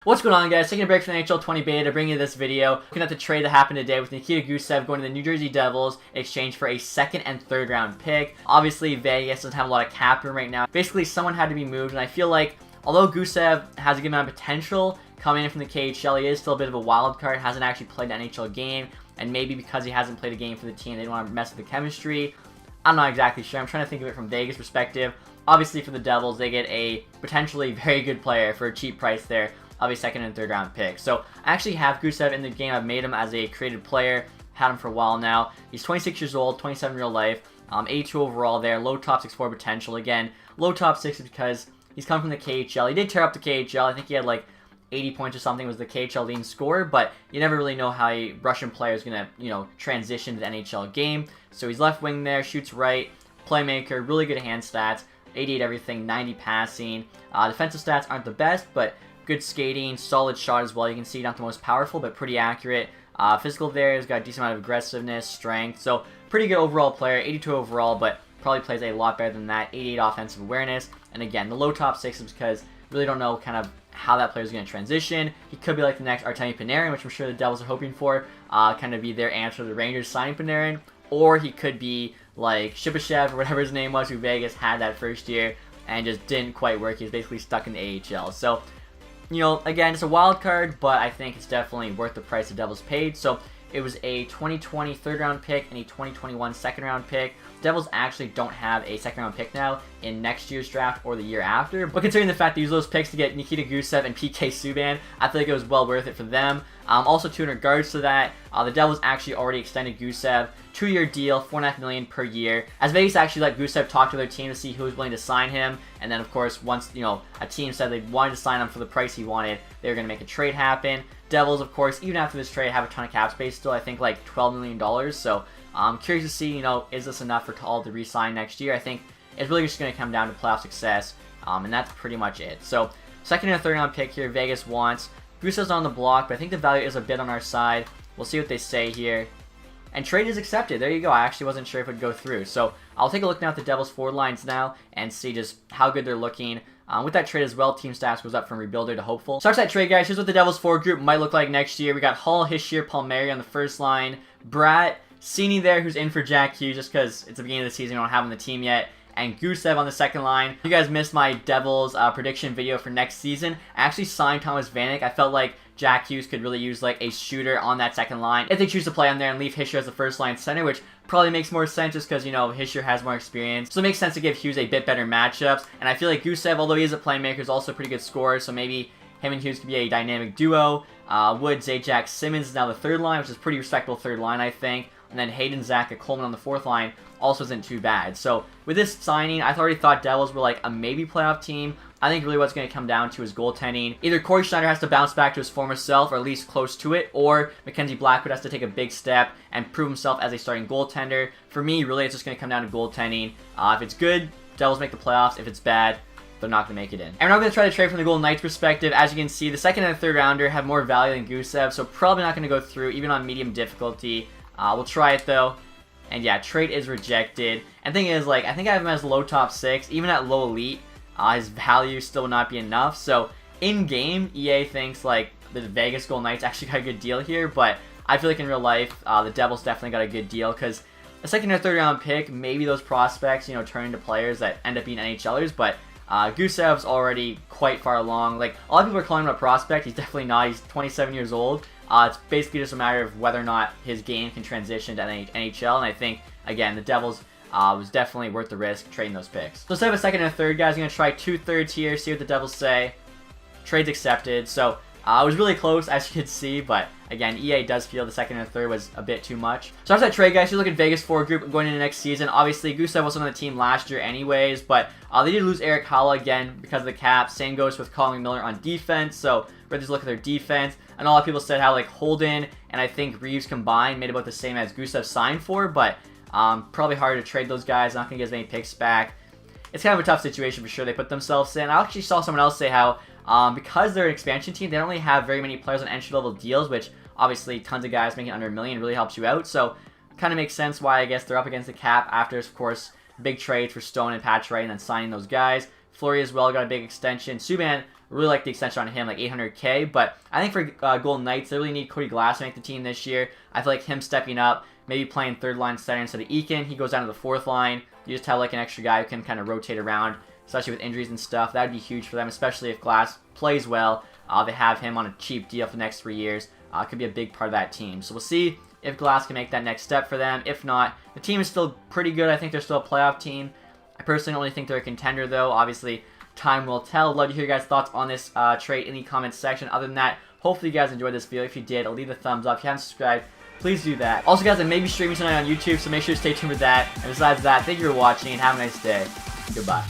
What's going on, guys? Taking a break from the NHL 20 beta to bring you this video. Looking at the trade that happened today with Nikita Gusev going to the New Jersey Devils in exchange for a second and third round pick. Obviously, Vegas doesn't have a lot of cap room right now. Basically, someone had to be moved, and I feel like although Gusev has a good amount of potential coming in from the KHL, he is still a bit of a wild card, hasn't actually played an NHL game, and maybe because he hasn't played a game for the team, they don't want to mess with the chemistry. I'm not exactly sure. I'm trying to think of it from Vegas' perspective. Obviously, for the Devils, they get a potentially very good player for a cheap price there of a second and third round pick. So I actually have Gusev in the game. I've made him as a created player, had him for a while now. He's 26 years old, 27 real life, 82 overall there, low top 6'4 potential. Again, low top 6 because he's come from the KHL. He did tear up the KHL. I think he had like 80 points or something was the KHL leading scorer, but you never really know how a Russian player is going to, transition to the NHL game. So he's left wing there, shoots right, playmaker, really good hand stats, 88 everything, 90 passing. Defensive stats aren't the best, but good skating, solid shot as well. You can see not the most powerful, but pretty accurate. Physical there, he's got a decent amount of aggressiveness, strength. So pretty good overall player, 82 overall, but probably plays a lot better than that. 88 offensive awareness. And again, the low top 6 is because really don't know kind of how that player is going to transition. He could be like the next Artemi Panarin, which I'm sure the Devils are hoping for. Kind of be their answer to the Rangers signing Panarin. Or he could be like Shipachyov or whatever his name was, who Vegas had that first year and just didn't quite work. He was basically stuck in the AHL. So again, it's a wild card, but I think it's definitely worth the price the Devils paid. So it was a 2020 third round pick and a 2021 second round pick. The Devils actually don't have a second round pick now in next year's draft or the year after. But considering the fact they used those picks to get Nikita Gusev and PK Subban, I feel like it was well worth it for them. Also, too, in regards to that, the Devils actually already extended Gusev, 2-year deal, $4.5 million per year. As Vegas actually let Gusev talk to their team to see who was willing to sign him, and then of course once a team said they wanted to sign him for the price he wanted, they were going to make a trade happen. Devils, of course, even after this trade, have a ton of cap space still. I think like $12 million. So I'm curious to see, is this enough for Tall to re-sign next year? I think it's really just going to come down to playoff success, and that's pretty much it. So second and third round pick here, Vegas wants. Gusev's on the block, but I think the value is a bit on our side. We'll see what they say here. And trade is accepted. There you go. I actually wasn't sure if it would go through. So I'll take a look now at the Devils forward lines now and see just how good they're looking. With that trade as well, team stats goes up from rebuilder to hopeful. Starts that trade, guys. Here's what the Devils forward group might look like next year. We got Hall, Hischier, Palmieri on the first line. Bratt, Cini there, who's in for Jack Hughes just because it's the beginning of the season. We don't have him on the team yet. And Gusev on the second line. If you guys missed my Devils prediction video for next season, I actually signed Thomas Vanek. I felt like Jack Hughes could really use like a shooter on that second line if they choose to play on there and leave Hischier as the first line center, which probably makes more sense just because, Hischier has more experience. So it makes sense to give Hughes a bit better matchups. And I feel like Gusev, although he is a playmaker, is also a pretty good scorer, so maybe him and Hughes could be a dynamic duo. Wood, Zajac, Simmons is now the third line, which is a pretty respectable third line, I think. And then Hayden, Zach, and Coleman on the fourth line also isn't too bad. So with this signing, I already thought Devils were like a maybe playoff team. I think really what's going to come down to is goaltending. Either Corey Schneider has to bounce back to his former self, or at least close to it, or Mackenzie Blackwood has to take a big step and prove himself as a starting goaltender. For me, really, it's just going to come down to goaltending. If it's good, Devils make the playoffs. If it's bad, they're not going to make it in. And we're not going to try to trade from the Golden Knights perspective. As you can see, the second and third rounder have more value than Gusev, so probably not going to go through, even on medium difficulty. We'll try it, though. And yeah, trade is rejected. And thing is, I think I have him as low top 6. Even at low elite, his value still will not be enough. So, in-game, EA thinks, the Vegas Golden Knights actually got a good deal here. But I feel like in real life, the Devils definitely got a good deal. Because a second or third round pick, maybe those prospects, turn into players that end up being NHLers. But Gusev's already quite far along. A lot of people are calling him a prospect. He's definitely not. He's 27 years old. It's basically just a matter of whether or not his game can transition to NHL, and I think, again, the Devils was definitely worth the risk trading those picks. So instead of a second and a third, guys, I'm going to try 2 thirds here, see what the Devils say. Trade's accepted, so it was really close, as you can see, but again, EA does feel the second and third was a bit too much. So after that trade, guys, you look at Vegas forward group going into next season. Obviously, Gusev wasn't on the team last year anyways, but they did lose Eric Halla again because of the cap. Same goes with Colin Miller on defense, so we're just look at their defense. And a lot of people said how Holden and I think Reeves combined made about the same as Gusev signed for, but probably harder to trade those guys. Not going to get as many picks back. It's kind of a tough situation for sure they put themselves in. I actually saw someone else say how because they're an expansion team, they don't really have very many players on entry-level deals, which obviously tons of guys making under $1 million really helps you out. So kind of makes sense why I guess they're up against the cap after, of course, big trades for Stone and Patch Wright and then signing those guys. Fleury as well got a big extension. Subban Really like the extension on him, like 800K. But I think for Golden Knights, they really need Cody Glass to make the team this year. I feel like him stepping up, maybe playing third line center instead of Eakin. He goes down to the fourth line. You just have like an extra guy who can kind of rotate around, especially with injuries and stuff. That would be huge for them, especially if Glass plays well. They have him on a cheap deal for the next 3 years. Could be a big part of that team. So we'll see if Glass can make that next step for them. If not, the team is still pretty good. I think they're still a playoff team. I personally don't really think they're a contender, though. Obviously, time will tell. Love to hear your guys' thoughts on this trade in the comments section. Other than that, hopefully you guys enjoyed this video. If you did, leave a thumbs up. If you haven't subscribed, please do that. Also, guys, I may be streaming tonight on YouTube, so make sure to stay tuned for that. And besides that, thank you for watching, and have a nice day. Goodbye.